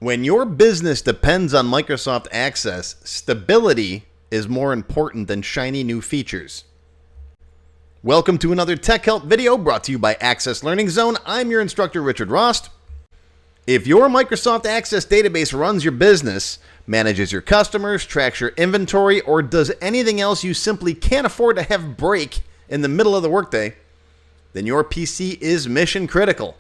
When your business depends on Microsoft Access, stability is more important than shiny new features. Welcome to another Tech Help video brought to you by Access Learning Zone. I'm your instructor, Richard Rost. If your Microsoft Access database runs your business, manages your customers, tracks your inventory, or does anything else you simply can't afford to have break in the middle of the workday, then your PC is mission critical.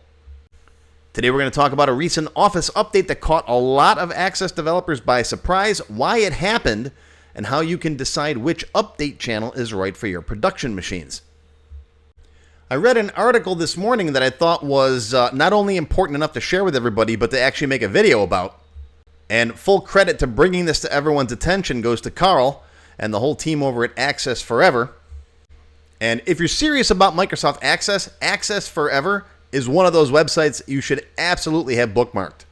Today we're going to talk about a recent Office update that caught a lot of Access developers by surprise, why it happened, and how you can decide which update channel is right for your production machines. I read an article this morning that I thought was not only important enough to share with everybody, but to actually make a video about. And full credit to bringing this to everyone's attention goes to Carl and the whole team over at Access Forever. And if you're serious about Microsoft Access, Access Forever is one of those websites you should absolutely have bookmarked.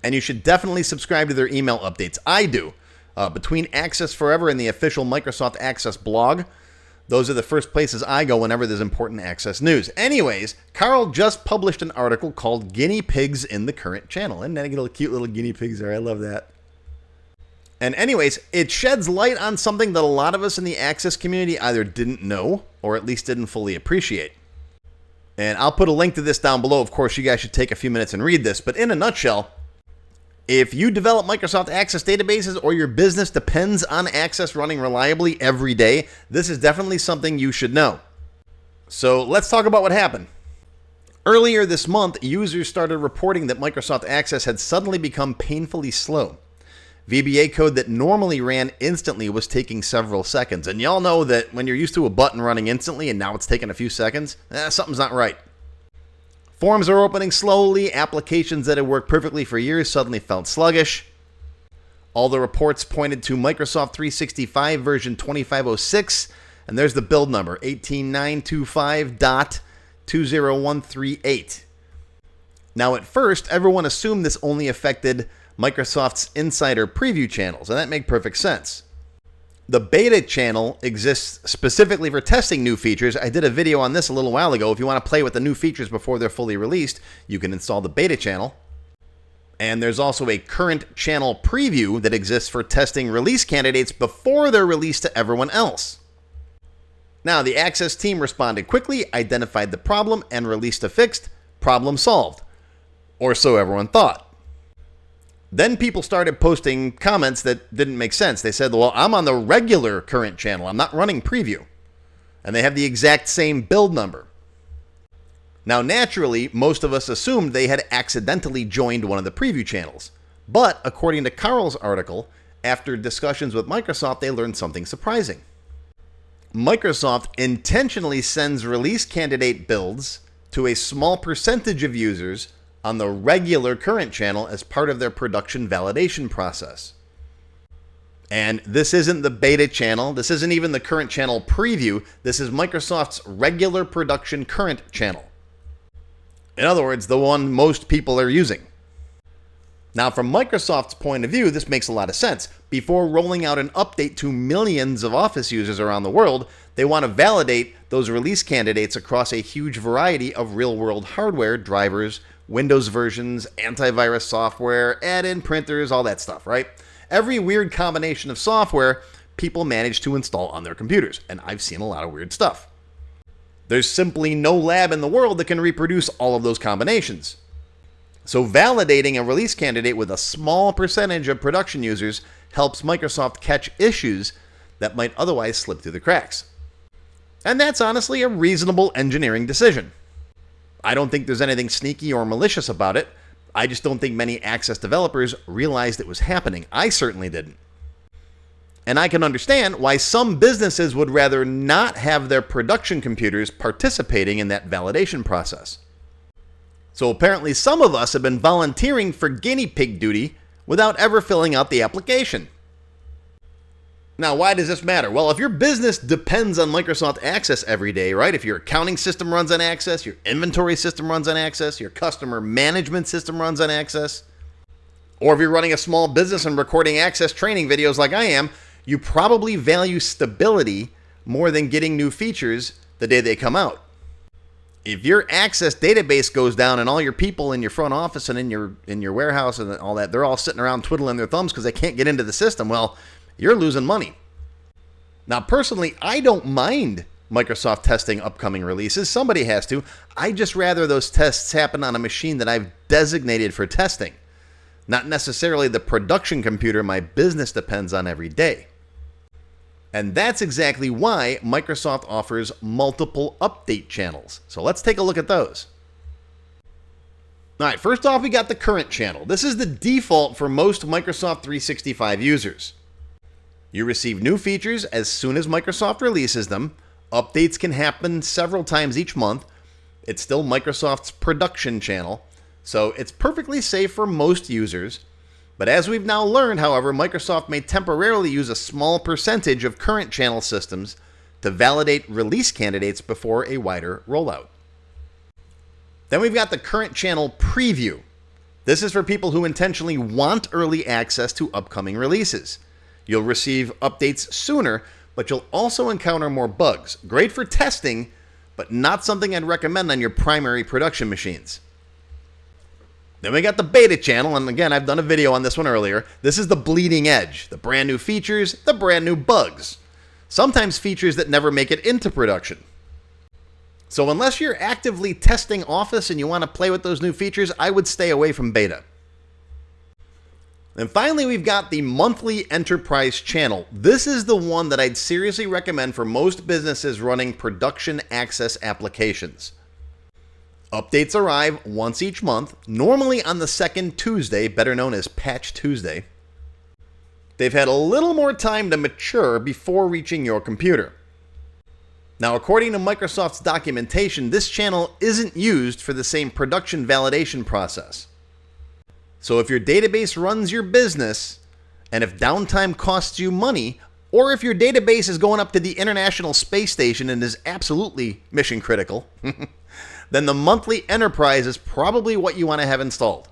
And you should definitely subscribe to their email updates. I do. Between Access Forever and the official Microsoft Access blog, those are the first places I go whenever there's important Access news. Anyways, Carl just published an article called Guinea Pigs in the Current Channel. Isn't that a cute little guinea pigs there? I love that. And anyways, it sheds light on something that a lot of us in the Access community either didn't know or at least didn't fully appreciate. And I'll put a link to this down below. Of course, you guys should take a few minutes and read this. But in a nutshell, if you develop Microsoft Access databases or your business depends on Access running reliably every day, this is definitely something you should know. So let's talk about what happened. Earlier this month, users started reporting that Microsoft Access had suddenly become painfully slow. VBA code that normally ran instantly was taking several seconds. And y'all know that when you're used to a button running instantly and now it's taking a few seconds, something's not right. Forms are opening slowly. Applications that had worked perfectly for years suddenly felt sluggish. All the reports pointed to Microsoft 365 version 2506, and there's the build number, 18925.20138. Now, at first, everyone assumed this only affected Microsoft's insider preview channels, and that makes perfect sense. The beta channel exists specifically for testing new features. I did a video on this a little while ago. If you want to play with the new features before they're fully released, you can install the beta channel. And there's also a current channel preview that exists for testing release candidates before they're released to everyone else. Now, the Access team responded quickly, identified the problem, and released a fixed. Problem solved. Or so everyone thought. Then people started posting comments that didn't make sense. They said, well, I'm on the regular current channel. I'm not running preview. And they have the exact same build number. Now, naturally, most of us assumed they had accidentally joined one of the preview channels. But according to Carl's article, after discussions with Microsoft, they learned something surprising. Microsoft intentionally sends release candidate builds to a small percentage of users on the regular current channel as part of their production validation process. And this isn't the beta channel. This isn't even the current channel preview. This is Microsoft's regular production current channel. In other words, the one most people are using. Now, from Microsoft's point of view, this makes a lot of sense. Before rolling out an update to millions of Office users around the world, they want to validate those release candidates across a huge variety of real-world hardware, drivers, Windows versions, antivirus software, add-in printers, all that stuff, right? Every weird combination of software people manage to install on their computers, and I've seen a lot of weird stuff. There's simply no lab in the world that can reproduce all of those combinations. So validating a release candidate with a small percentage of production users helps Microsoft catch issues that might otherwise slip through the cracks. And that's honestly a reasonable engineering decision. I don't think there's anything sneaky or malicious about it. I just don't think many Access developers realized it was happening. I certainly didn't. And I can understand why some businesses would rather not have their production computers participating in that validation process. So apparently some of us have been volunteering for guinea pig duty without ever filling out the application. Now, why does this matter? Well, if your business depends on Microsoft Access every day, right? If your accounting system runs on Access, your inventory system runs on Access, your customer management system runs on Access, or if you're running a small business and recording Access training videos like I am, you probably value stability more than getting new features the day they come out. If your Access database goes down and all your people in your front office and in your warehouse and all that, they're all sitting around twiddling their thumbs because they can't get into the system, well, you're losing money. Now, personally, I don't mind Microsoft testing upcoming releases. Somebody has to. I just rather those tests happen on a machine that I've designated for testing, not necessarily the production computer my business depends on every day. And that's exactly why Microsoft offers multiple update channels. So let's take a look at those. All right, first off, we got the current channel. This is the default for most Microsoft 365 users. You receive new features as soon as Microsoft releases them. Updates can happen several times each month. It's still Microsoft's production channel, so it's perfectly safe for most users. But as we've now learned, however, Microsoft may temporarily use a small percentage of current channel systems to validate release candidates before a wider rollout. Then we've got the current channel preview. This is for people who intentionally want early access to upcoming releases. You'll receive updates sooner, but you'll also encounter more bugs. Great for testing, but not something I'd recommend on your primary production machines. Then we got the beta channel, and again, I've done a video on this one earlier. This is the bleeding edge, the brand new features, the brand new bugs. Sometimes features that never make it into production. So unless you're actively testing Office and you want to play with those new features, I would stay away from beta. And finally, we've got the monthly enterprise channel. This is the one that I'd seriously recommend for most businesses running production access applications. Updates arrive once each month, normally on the second Tuesday, better known as Patch Tuesday. They've had a little more time to mature before reaching your computer. Now, according to Microsoft's documentation, this channel isn't used for the same production validation process. So if your database runs your business, and if downtime costs you money, or if your database is going up to the International Space Station and is absolutely mission critical, then the monthly enterprise is probably what you want to have installed.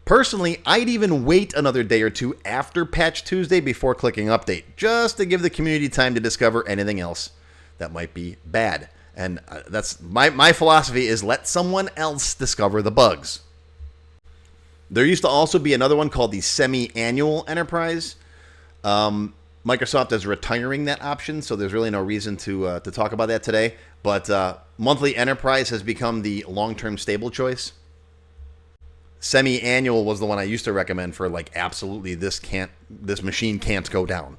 Personally, I'd even wait another day or two after Patch Tuesday before clicking update, just to give the community time to discover anything else that might be bad. And that's my philosophy is let someone else discover the bugs. There used to also be another one called the semi-annual enterprise. Microsoft is retiring that option, so there's really no reason to talk about that today. But monthly enterprise has become the long-term stable choice. Semi-annual was the one I used to recommend for like absolutely this machine can't go down.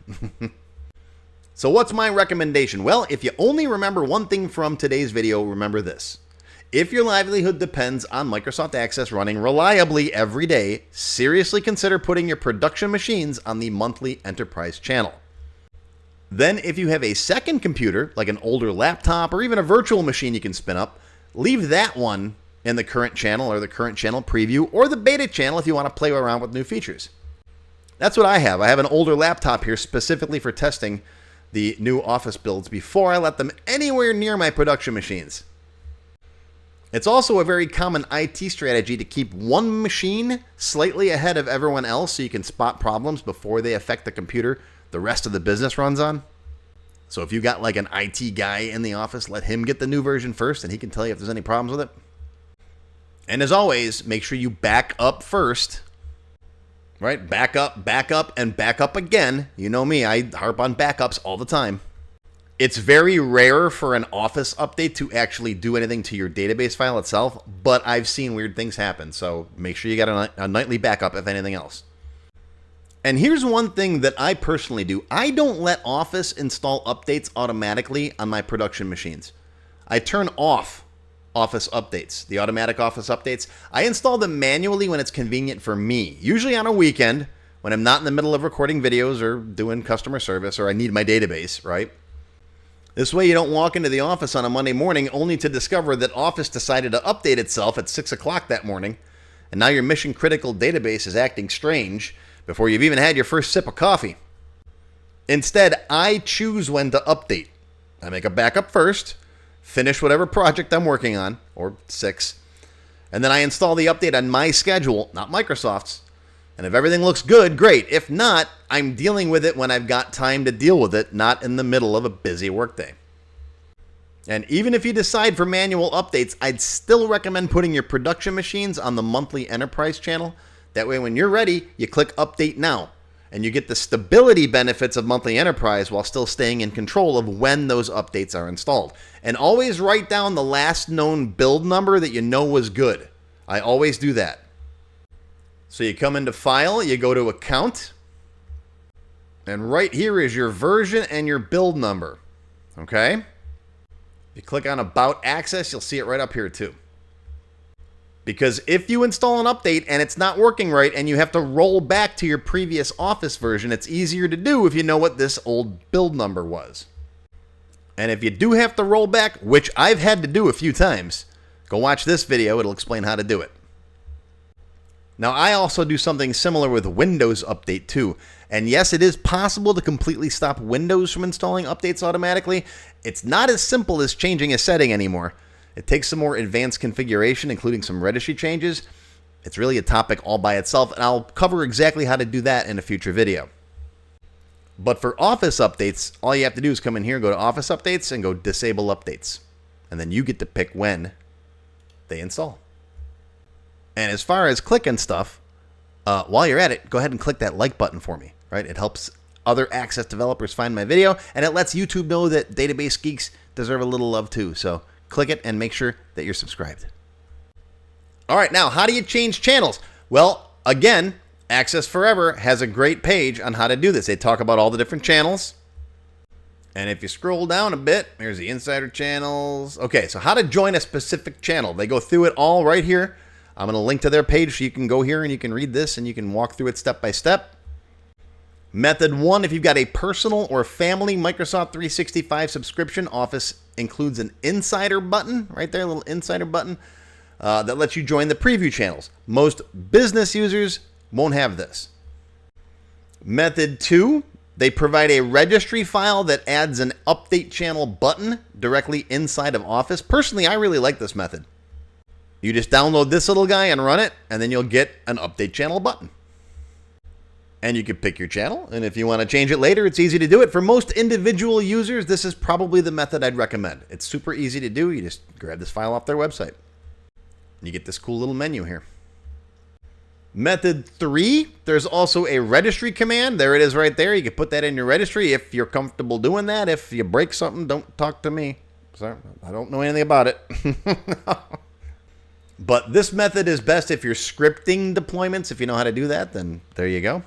So what's my recommendation? Well, if you only remember one thing from today's video, remember this. If your livelihood depends on Microsoft Access running reliably every day, seriously consider putting your production machines on the monthly enterprise channel. Then if you have a second computer, like an older laptop or even a virtual machine you can spin up, leave that one in the current channel or the current channel preview or the beta channel if you want to play around with new features. That's what I have. I have an older laptop here specifically for testing the new Office builds before I let them anywhere near my production machines. It's also a very common IT strategy to keep one machine slightly ahead of everyone else so you can spot problems before they affect the computer the rest of the business runs on. So if you got like an IT guy in the office, let him get the new version first and he can tell you if there's any problems with it. And as always, make sure you back up first. Right? Back up, and back up again. You know me, I harp on backups all the time. It's very rare for an Office update to actually do anything to your database file itself, but I've seen weird things happen, so make sure you got a nightly backup if anything else. And here's one thing that I personally do. I don't let Office install updates automatically on my production machines. I turn off Office updates, the automatic Office updates. I install them manually when it's convenient for me, usually on a weekend when I'm not in the middle of recording videos or doing customer service or I need my database, right? This way you don't walk into the office on a Monday morning only to discover that Office decided to update itself at 6 o'clock that morning, and now your mission-critical database is acting strange before you've even had your first sip of coffee. Instead, I choose when to update. I make a backup first, finish whatever project I'm working on, or 6, and then I install the update on my schedule, not Microsoft's. And if everything looks good, great. If not, I'm dealing with it when I've got time to deal with it, not in the middle of a busy workday. And even if you decide for manual updates, I'd still recommend putting your production machines on the monthly enterprise channel. That way, when you're ready, you click update now, and you get the stability benefits of monthly enterprise while still staying in control of when those updates are installed. And always write down the last known build number that you know was good. I always do that. So you come into File, you go to Account, and right here is your version and your build number. Okay? If you click on About Access, you'll see it right up here too. Because if you install an update and it's not working right and you have to roll back to your previous Office version, it's easier to do if you know what this old build number was. And if you do have to roll back, which I've had to do a few times, go watch this video, it'll explain how to do it. Now, I also do something similar with Windows Update too. And yes, it is possible to completely stop Windows from installing updates automatically. It's not as simple as changing a setting anymore. It takes some more advanced configuration, including some registry changes. It's really a topic all by itself, and I'll cover exactly how to do that in a future video. But for Office updates, all you have to do is come in here, go to Office Updates, and go Disable Updates. And then you get to pick when they install. And as far as clicking stuff, while you're at it, go ahead and click that like button for me. Right? It helps other Access developers find my video, and it lets YouTube know that database geeks deserve a little love too. So click it and make sure that you're subscribed. All right, now how do you change channels? Well, again, Access Forever has a great page on how to do this. They talk about all the different channels. And if you scroll down a bit, here's the insider channels. Okay, so how to join a specific channel. They go through it all right here. I'm going to link to their page so you can go here and you can read this and you can walk through it step by step. Method 1, if you've got a personal or family Microsoft 365 subscription, Office includes an insider button, right there, a little insider button, that lets you join the preview channels. Most business users won't have this. Method 2, they provide a registry file that adds an update channel button directly inside of Office. Personally, I really like this method. You just download this little guy and run it, and then you'll get an update channel button. And you can pick your channel, and if you want to change it later, it's easy to do it. For most individual users, this is probably the method I'd recommend. It's super easy to do. You just grab this file off their website. And you get this cool little menu here. Method 3, there's also a registry command. There it is right there. You can put that in your registry if you're comfortable doing that. If you break something, don't talk to me. Sorry, I don't know anything about it. But this method is best if you're scripting deployments. If you know how to do that, then there you go.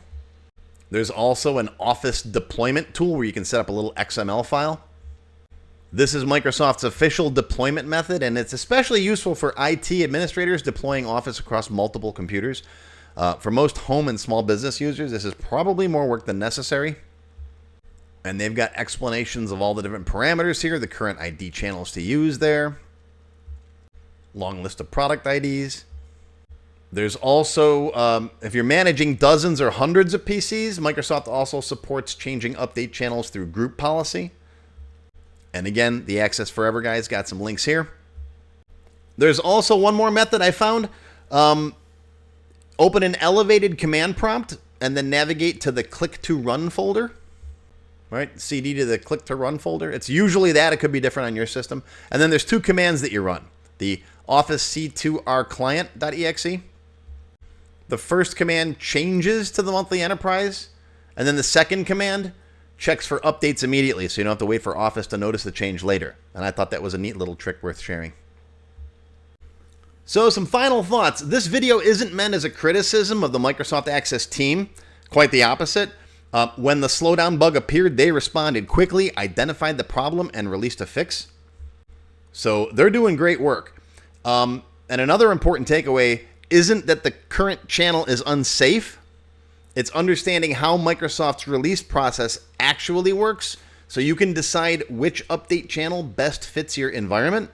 There's also an Office deployment tool where you can set up a little XML file. This is Microsoft's official deployment method, and it's especially useful for IT administrators deploying Office across multiple computers. For most home and small business users, this is probably more work than necessary. And they've got explanations of all the different parameters here, the current ID channels to use there. Long list of product IDs. There's also, if you're managing dozens or hundreds of PCs, Microsoft also supports changing update channels through group policy. And again, the Access Forever guys got some links here. There's also one more method I found. Open an elevated command prompt and then navigate to the Click to Run folder. Right, CD to the Click to Run folder. It's usually that. It could be different on your system. And then there's two commands that you run. The Office C2R client.exe. The first command changes to the monthly enterprise, and then the second command checks for updates immediately, so you don't have to wait for Office to notice the change later. And I thought that was a neat little trick worth sharing. So some final thoughts. This video isn't meant as a criticism of the Microsoft Access team. Quite the opposite. When the Slowdown bug appeared, they responded quickly, identified the problem, and released a fix. So they're doing great work. And another important takeaway isn't that the current channel is unsafe. It's understanding how Microsoft's release process actually works so you can decide which update channel best fits your environment.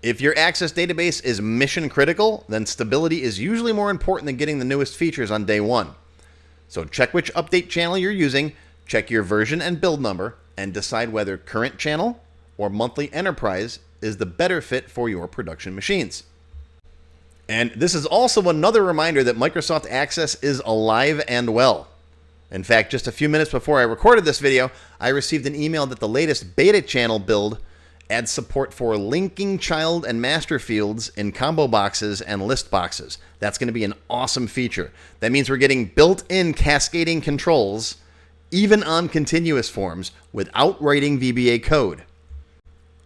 If your Access database is mission critical, then stability is usually more important than getting the newest features on day one. So check which update channel you're using, check your version and build number, and decide whether current channel or monthly enterprise is the better fit for your production machines. And this is also another reminder that Microsoft Access is alive and well. In fact, just a few minutes before I recorded this video, I received an email that the latest beta channel build adds support for linking child and master fields in combo boxes and list boxes. That's going to be an awesome feature. That means we're getting built-in cascading controls, even on continuous forms, without writing VBA code.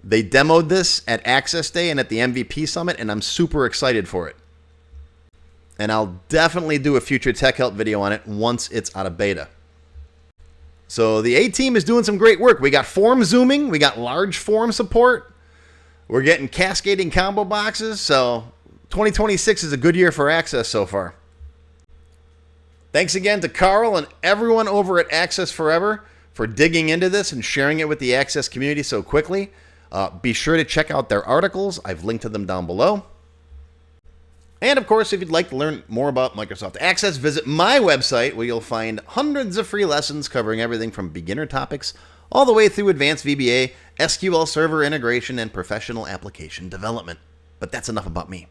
They demoed this at Access Day and at the MVP Summit, and I'm super excited for it. And I'll definitely do a future Tech Help video on it once it's out of beta. So the A team is doing some great work. We got form zooming. We got large form support. We're getting cascading combo boxes. So 2026 is a good year for Access so far. Thanks again to Carl and everyone over at Access Forever for digging into this and sharing it with the Access community so quickly. Be sure to check out their articles. I've linked to them down below. And of course, if you'd like to learn more about Microsoft Access, visit my website where you'll find hundreds of free lessons covering everything from beginner topics all the way through advanced VBA, SQL Server integration, and professional application development. But that's enough about me.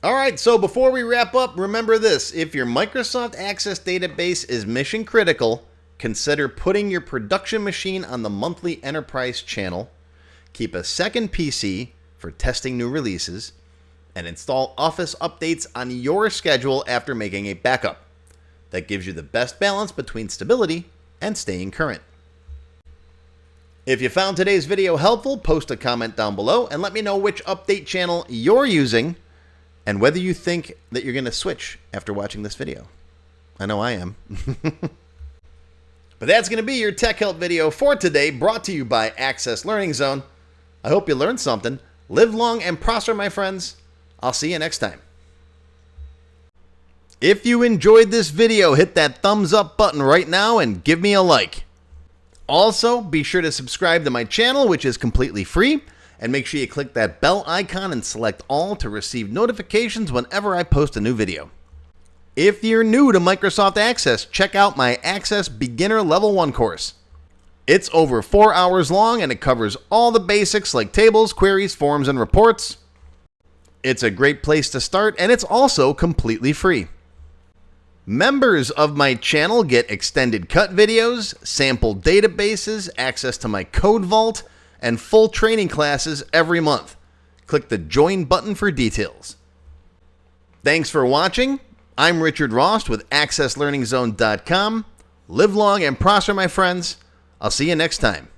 All right, so before we wrap up, remember this. If your Microsoft Access database is mission critical, consider putting your production machine on the monthly enterprise channel, keep a second PC for testing new releases, and install Office updates on your schedule after making a backup. That gives you the best balance between stability and staying current. If you found today's video helpful, post a comment down below and let me know which update channel you're using and whether you think that you're going to switch after watching this video. I know I am. But that's going to be your Tech Help video for today, brought to you by Access Learning Zone. I hope you learned something. Live long and prosper, my friends. I'll see you next time. If you enjoyed this video, hit that thumbs up button right now and give me a like. Also, be sure to subscribe to my channel, which is completely free, and make sure you click that bell icon and select all to receive notifications whenever I post a new video. If you're new to Microsoft Access, check out my Access Beginner Level 1 course. It's over 4 hours long and it covers all the basics like tables, queries, forms, and reports. It's a great place to start, and it's also completely free. Members of my channel get extended cut videos, sample databases, access to my code vault, and full training classes every month. Click the join button for details. Thanks for watching. I'm Richard Rost with AccessLearningZone.com. Live long and prosper, my friends. I'll see you next time.